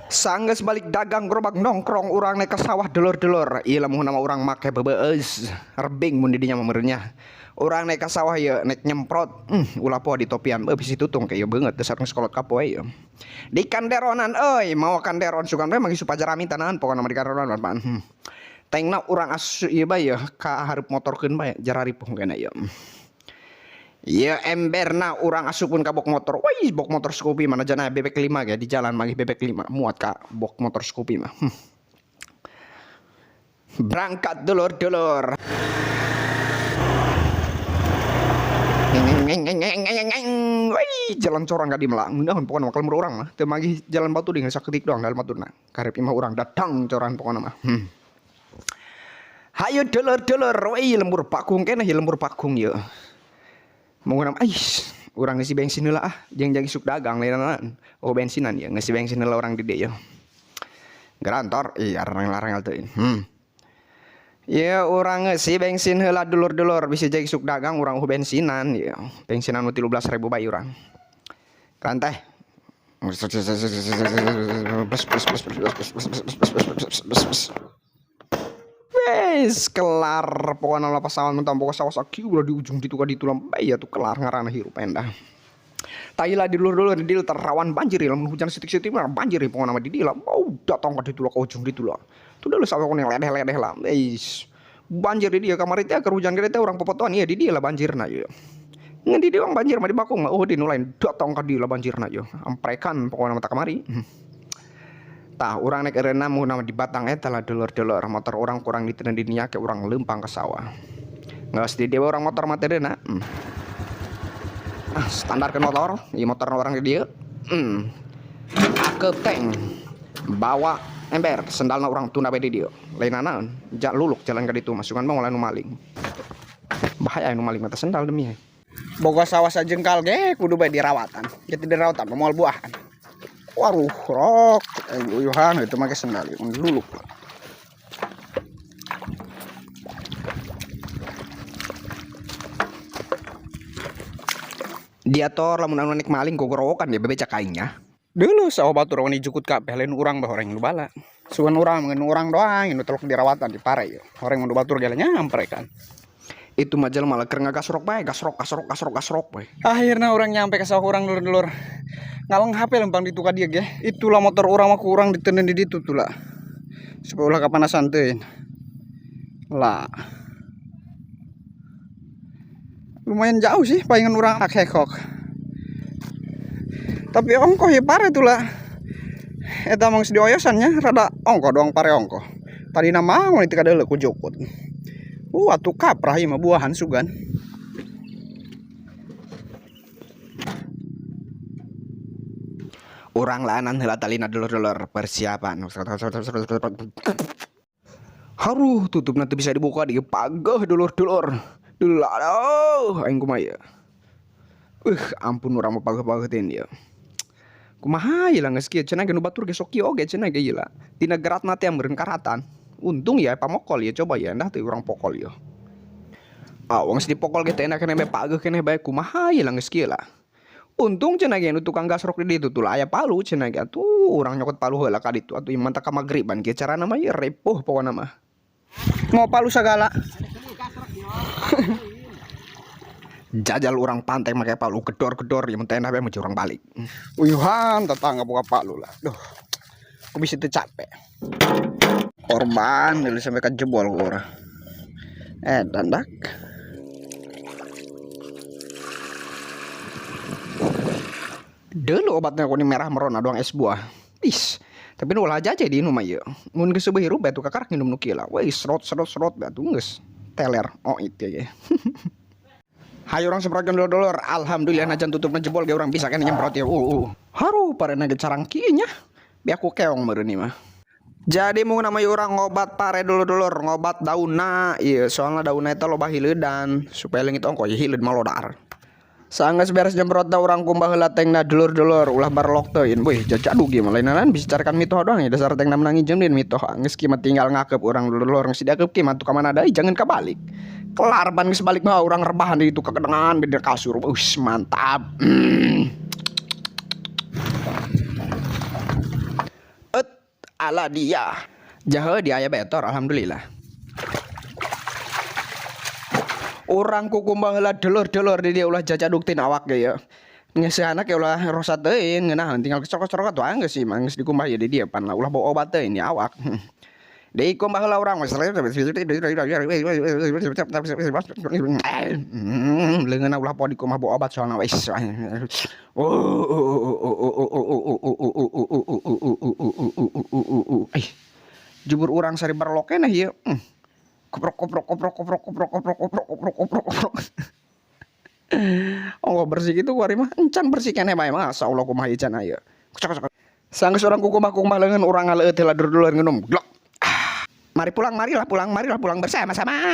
Sanggeus balik dagang gerobak nongkrong urang naik ke sawah delor-delor. Ieu lamun nama urang make bebeus rebing mun di dinya memernya. Urang naik ke sawah ya naik nyemprot. Ulah poe di topian bisi tutung kayak beungeut dasar sekolot kapoe ya. Di kanderonan euy, mau kanderon sugan bae manggi supajar rami tanahan pokona di kanderonan pan. Tengna urang asu ieu bae ya ka hareup motorkeun bae jararipuh kena ya. Ya emberna orang asupun ka bok motor. Wih, bok motor Scoopy mana jana bebek 5 ya di jalan magi bebek 5 muat ka bok motor Scoopy mah. Berangkat dulur-dulur. Wih, jalan corang gak dimelang. Naon pokona bakal mur urang mah. Teu magi jalan batu di saketik doang dalam baturna. Karep imah urang datang coran pokona mah. Hayu dulur-dulur. Wih, lembur pakung keneh lembur pakung ye. Menggunakan orang ngisi bensin heula jeung suk dagang lain oh bensinan ya ngisi bensin heula orang di dieu ya garantor larang-larang teuing ya orang ngisi bensin heula dulur-dulur bisa jadi suk dagang orang bensinan ya bensinan 13.000 bae urang kan teh wes kelar pokoknya lah pasangan mentang pokok sawah sakit udah di ujung ditu ka ditu lampai ya tuh kelar ngarana hirup endah. Tayla di dulur-dulur di terawan banjir ya hujan sitik-sitik mah banjir ya pokoknya di dieu mau datang ka ditu ka ujung ditu lah. Tuh dulu sawah kuning ledeh-ledeh lah. Banjir di dieu kamari teh keur hujan gede teh urang popotoan ieu di dieu lah banjirna ya. Ngan di dieu banjir mah di bakung mah oh di nu lain datang ka dieu lah banjirna ya. Amprekan pokoknya mata kamari. Tah orang naik arena mau nama di batang eta lah dulur-dulur motor orang kurang ditenen di nya ke orang lempang ke sawah nggak di dewa orang motor materina standar ke motor iya motor orang di dia ke tank bawa ember sendalna orang tuna be di dia lainana luluk jalan ke ditu masukan bang oleh nu maling bahaya nu maling mata sendal demi boga sawah sajengkal ge kudu bae dirawatan jadi dirawatan moal buahan. Waruh, rok, uyuhan itu pakai sendal, luluk. Dia tor lamun anu naik maling gogorokan dia bebecak kainnya. Dulu sawah batur wani jukut kabeh lain urang bah orang nu bala. Sugan urang ngeun urang doang anu teluk dirawatan di pare ya. Orang nu batur gele nyamper kan. Itu majal malah keur ngagasrok bae, gasrok bae. Akhirnya orang nyampe ke sawah urang dulur-dulur. Ngalang HP lempang ditu ka dieu ge. Itulah motor urang mah ku urang ditenen di ditu tuh lah. Supaya ulah kapanasan teuing. Lah. Lumayan jauh sih palingan urang hekok. Tapi ongkoh ya pare tuh lah. Eta mangsa dioyosannya rada ongkoh doang pare ongkoh. Tadi nama mau itu kada ku jokot. Atuh kaprah ieu mah buahan sugan. Urang laanan heula talina dulur-dulur persiapan. Haruh tutupna teu bisa dibuka di pageuh dulur-dulur. Dulur aduh aing kumaha ya. Ampun urang mah pageuh-pageuh teh ieu. Kumaha ieu lah geus kieu cenah nu batur ge sok kieu oge cenah ge ieu lah. Tina geratna teh meureun karatan. Untung ya pamokol ya coba ya endah teh urang pokol ya. Wong dipokol ge teh enak keneh bae pageuh keneh bae kumaha ieu lah geus kieu lah. Untung cenah ge nu tukang gasrok di ditu tuh aya palu cenah ge atuh urang nyokot palu heula ka ditu atuh iman ka magriban ge carana mah ieu repoh pokona mah. Mau palu sagala. Jajal urang pantai make palu gedor-gedor ya mun teh bae meuji urang balik. Uyuhan tetangga buka palu lah. Duh. Ku bisa teu capek. Korban dulu sampai ke jebol urang. Dandak. Dulu obatnya kuning merah merona doang es buah. Tapi nu ulah jaja di nu mah ieu. Mun geus seubeuh hirup batu kakarak nginum nu kieu lah. Weh serot batu geus teler itu ya. Hayu urang semproteun dulur-dulur. Alhamdulillah najan tutupna jebol ge urang bisa kan nyemprot ya. Haru parena ge carang kieu nya. Bi aku keong meureun ieu mah. Jadi mau nama orang ngobat pare dulur-dulur ngobat daunna iya soalnya daunna eta loba hileudan supaya leungit ongko ya hileud malodar. Sanggeus beres jemprot da urang kumbah heula tengna dulur-dulur ulah barelok teuin. Weh jajadu ge mah lain-lain bisa carikan mitoh doang ya dasar tengna menang ijem din mitoh geus kieu mah tinggal ngakeup urang dulur-dulur geus diakeup kieu mah tu ka mana deui jangan kabalik. Kelar ban geus balik mah urang rebahan di itu kakedengan di kasur. Mantap. ala dia. Jahe dia ya betor alhamdulillah. Orang kukumbah lah delor-delor di dia ulah jajaduktin awak ya. Ngisi anak ya ulah rosatein ngeunah tinggal kecorok-corok atuh geus sih mah geus dikumbah ya di dia pan lah ulah bawa obat teh ini awak. Deui kumbah heula urang leungeunna ulah poe dikumbah bawa obat soalna wis. Jebur urang sari berlok keneh ieu. Koprok koprok koprok koprok koprok koprok koprok koprok koprok koprok. Allah bersih gitu kuari mah encan bersih keneh bae masa Allah kumaha ieu can aya. Sanggeus urang kukumbah-kukumbah leungeun urang ngaleut heula dur-duruan ngeunum. Glok. Mari pulang marilah pulang bersama-sama.